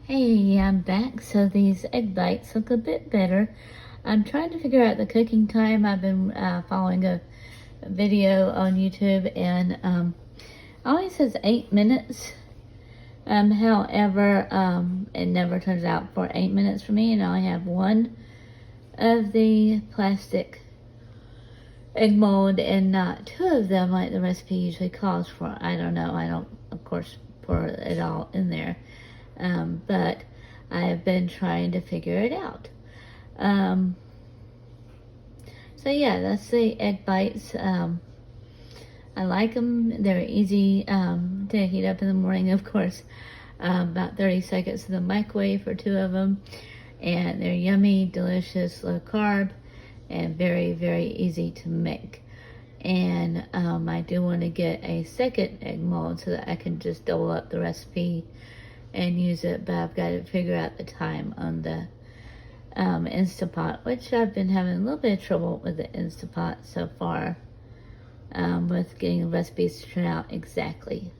Hey, I'm back. So these egg bites look a bit better. I'm trying to figure out the cooking time. I've been following a video on YouTube, and it always says 8 minutes. However, it never turns out for 8 minutes for me, and I only have one of the plastic egg mold and not two of them like the recipe usually calls for. I don't know. I don't, of course, pour it all in there. But I have been trying to figure it out. So yeah, that's the egg bites. I like them. They're easy to heat up in the morning, of course. About 30 seconds in the microwave for two of them. And they're yummy, delicious, low carb, and very, very easy to make. And I do want to get a second egg mold so that I can just double up the recipe and use it, but I've got to figure out the time on the Instapot, which I've been having a little bit of trouble with the Instapot so far, with getting the recipes to turn out exactly.